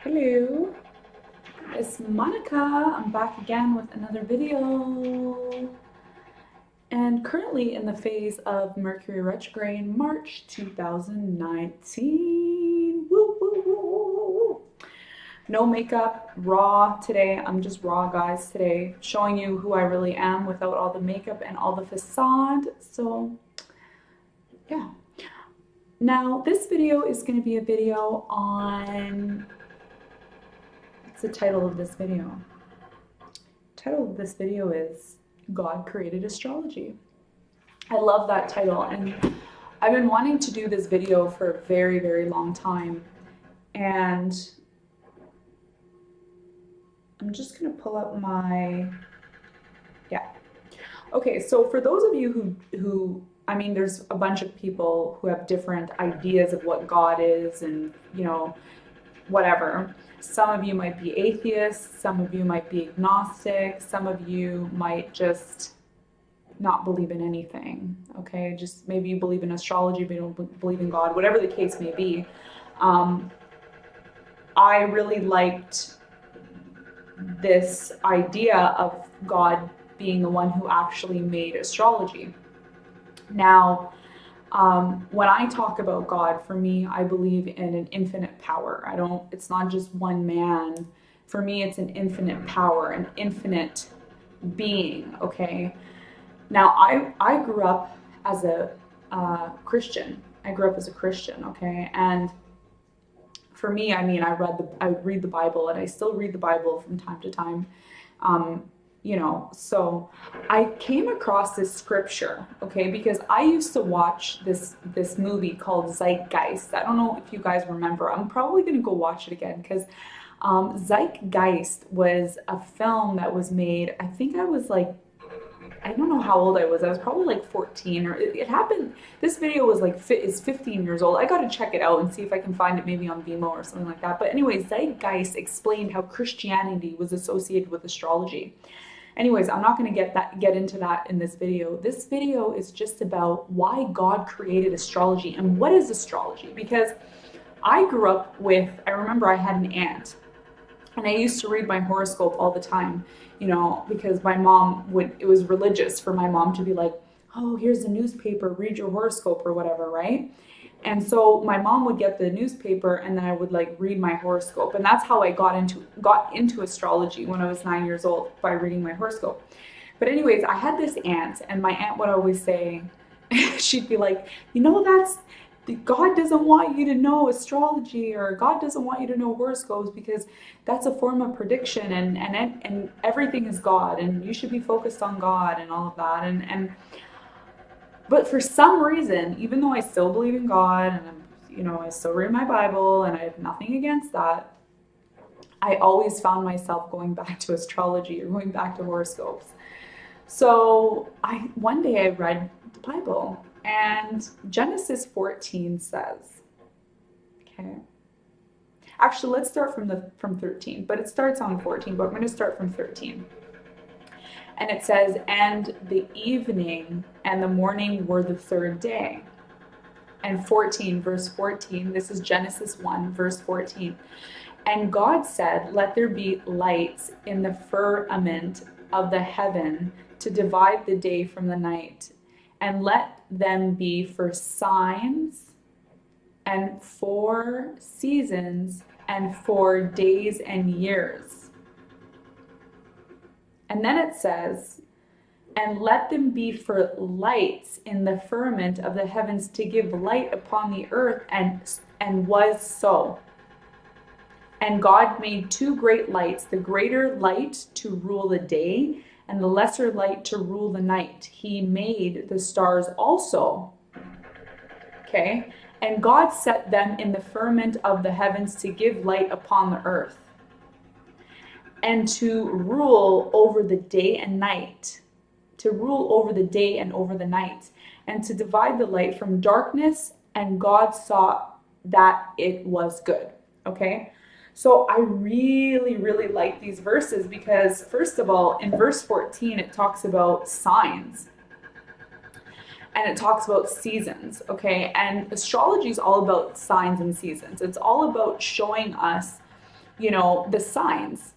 Hello, it's Monica. I'm back again with another video. And currently in the phase of Mercury retrograde, March 2019. Woo, woo, woo, woo, woo. No makeup, raw today. I'm just raw, guys, today, showing you who I really am without all the makeup and all the facade. So, yeah. Now, this video is going to be a video on. What's the title of this video? Title of this video is God Created Astrology. I love that title, and I've been wanting to do this video for a very, very long time, and I'm just gonna pull up my, yeah. Okay, so for those of you who I mean, there's a bunch of people who have different ideas of what God is and, whatever. Some of you might be atheists, some of you might be agnostic, some of you might just not believe in anything, okay? Just maybe you believe in astrology, but you don't believe in God, whatever the case may be. I really liked this idea of God being the one who actually made astrology. Now, when I talk about God, for me, I believe in an infinite power. It's not just one man. For me, it's an infinite power, an infinite being, okay? Now, I grew up as a Christian. I grew up as a Christian, okay? And for me, I mean, I would read the Bible, and I still read the Bible from time to time. So I came across this scripture, okay, because I used to watch this movie called Zeitgeist. I don't know if you guys remember. I'm probably gonna go watch it again because Zeitgeist was a film that was made. I think I was like, I don't know how old I was. I was probably like 14, or it happened. This video was like is 15 years old. I got to check it out and see if I can find it maybe on Vimeo or something like that. But anyway, Zeitgeist explained how Christianity was associated with astrology. Anyways, I'm not going to get into that in this video. This video is just about why God created astrology and what is astrology. Because I grew up I remember I had an aunt, and I used to read my horoscope all the time, because my mom it was religious for my mom to be like, oh, here's the newspaper, read your horoscope or whatever, right? And so my mom would get the newspaper, and then I would like read my horoscope. And that's how I got into astrology when I was 9 years old, by reading my horoscope. But anyways, I had this aunt, and my aunt would always say, she'd be like, that's God doesn't want you to know astrology, or God doesn't want you to know horoscopes, because that's a form of prediction, and everything is God, and you should be focused on God and all of that. But for some reason, even though I still believe in God, and I still read my Bible, and I have nothing against that, I always found myself going back to astrology or going back to horoscopes. So one day I read the Bible, and Genesis 14 says, okay. Actually, let's start from 13, but it starts on 14, but we're going to start from 13. And it says, and the evening and the morning were the third day. And 14, verse 14, this is Genesis 1, verse 14. And God said, let there be lights in the firmament of the heaven to divide the day from the night, and let them be for signs, and for seasons, and for days and years. And then it says, and let them be for lights in the firmament of the heavens to give light upon the earth, and was so. And God made two great lights, the greater light to rule the day, and the lesser light to rule the night. He made the stars also. Okay? And God set them in the firmament of the heavens to give light upon the earth, and to rule over the day and night, to rule over the day and over the night, and to divide the light from darkness. And God saw that it was good. Okay? So I really, really like these verses because, first of all, in verse 14, it talks about signs. and it talks about seasons, okay? And astrology is all about signs and seasons. It's all about showing us, you know, the signs.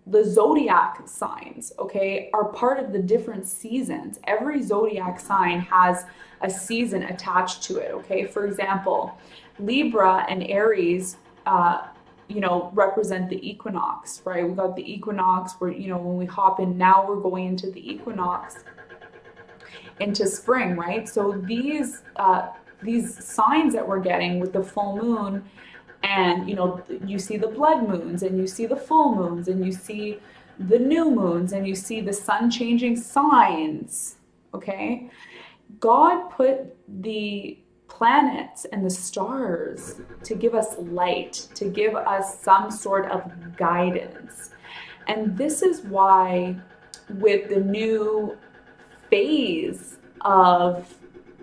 The zodiac signs, okay, are part of the different seasons. Every zodiac sign has a season attached to it, okay? For example, Libra and Aries, you know, represent the equinox, right? We got the equinox where, you know, when we hop in, now we're going into the equinox, into spring, right? So these signs that we're getting with the full moon, and you know, you see the blood moons, and you see the full moons, and you see the new moons, and you see the sun changing signs, okay? God put the planets and the stars to give us light, to give us some sort of guidance. And this is why, with the new phase of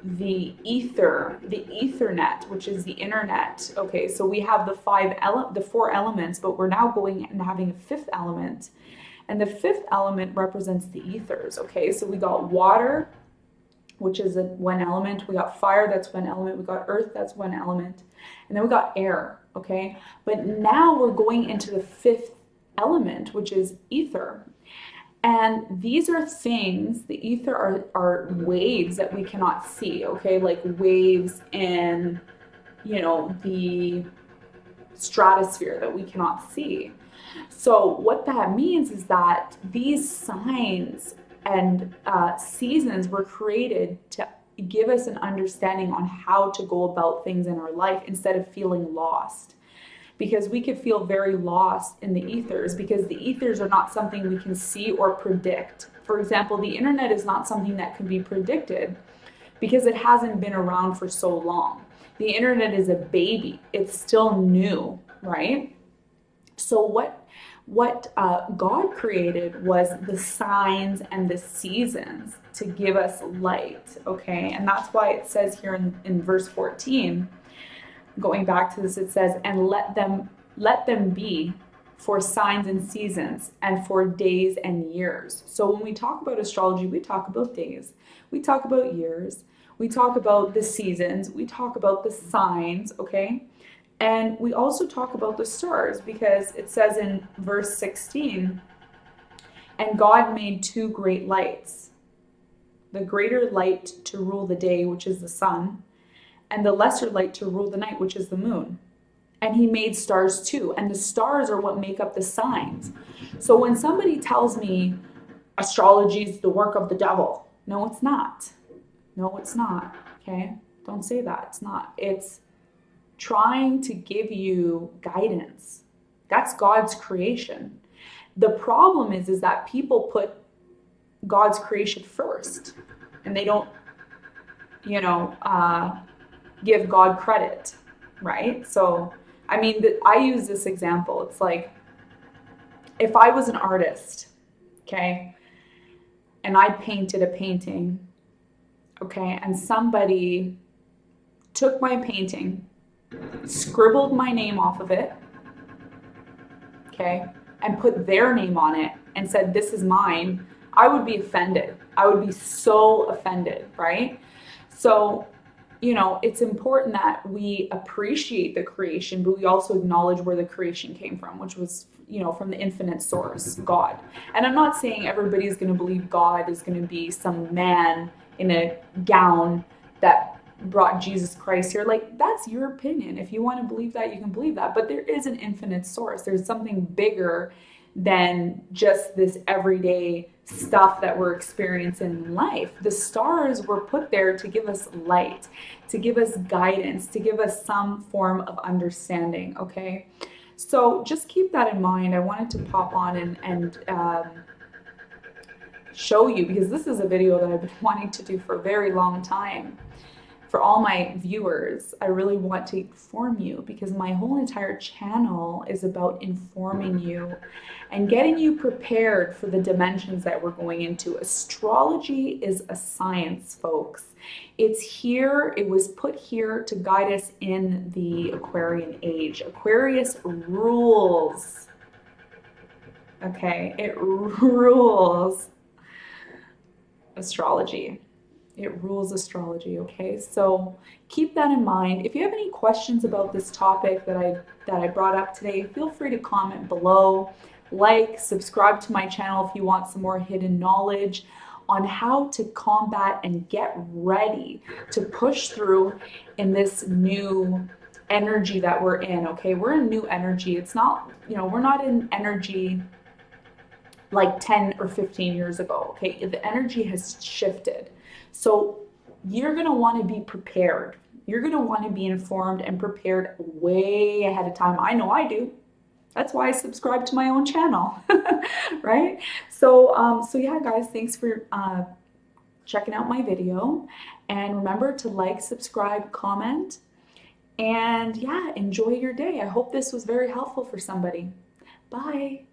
the ether, the ethernet, which is the internet. Okay, so we have the four elements, but we're now going and having a fifth element. And the fifth element represents the ethers. Okay, so we got water, which is one element. We got fire, that's one element. We got earth, that's one element. And then we got air. Okay, but now we're going into the fifth element, which is ether. And these are things, the ether are waves that we cannot see, okay? Like waves in, you know, the stratosphere that we cannot see. So what that means is that these signs and seasons were created to give us an understanding on how to go about things in our life instead of feeling lost. Because we could feel very lost in the ethers, because the ethers are not something we can see or predict. For example, the internet is not something that can be predicted because it hasn't been around for so long. The internet is a baby. It's still new, right? So what God created was the signs and the seasons to give us light, okay? And that's why it says here in verse 14, going back to this, it says, and let them be for signs and seasons and for days and years. So when we talk about astrology, we talk about days, we talk about years, we talk about the seasons, we talk about the signs, okay? And we also talk about the stars, because it says in verse 16, and God made two great lights, the greater light to rule the day, which is the sun, and the lesser light to rule the night, which is the moon. And he made stars too. And the stars are what make up the signs. So when somebody tells me astrology is the work of the devil, no, it's not. No, it's not. Okay? Don't say that. It's not. It's trying to give you guidance. That's God's creation. The problem is that people put God's creation first, and they don't, you know, give God credit, right? So, I mean, I use this example. It's like, if I was an artist, okay, and I painted a painting, okay, and somebody took my painting, scribbled my name off of it, okay, and put their name on it and said, this is mine, I would be offended. I would be so offended, right? So, you know, it's important that we appreciate the creation, but we also acknowledge where the creation came from, which was, you know, from the infinite source, God. And I'm not saying everybody's going to believe God is going to be some man in a gown that brought Jesus Christ here. Like, that's your opinion. If you want to believe that, you can believe that. But there is an infinite source. There's something bigger than just this everyday stuff that we're experiencing in life. The stars were put there to give us light, to give us guidance, to give us some form of understanding, okay? So just keep that in mind. I wanted to pop on and show you, because this is a video that I've been wanting to do for a very long time. For all my viewers, I really want to inform you, because my whole entire channel is about informing you and getting you prepared for the dimensions that we're going into. Astrology is a science, folks. It's here, it was put here to guide us in the Aquarian age. Aquarius rules. Okay, it rules astrology. It rules astrology, okay? So keep that in mind. If you have any questions about this topic that I brought up today, feel free to comment below. Like, subscribe to my channel if you want some more hidden knowledge on how to combat and get ready to push through in this new energy that we're in, okay? We're in new energy. It's not, we're not in energy like 10 or 15 years ago, okay? The energy has shifted. So you're gonna wanna be prepared. You're gonna wanna be informed and prepared way ahead of time. I know I do. That's why I subscribe to my own channel, right? So yeah, guys, thanks for checking out my video. And remember to like, subscribe, comment, and yeah, enjoy your day. I hope this was very helpful for somebody. Bye.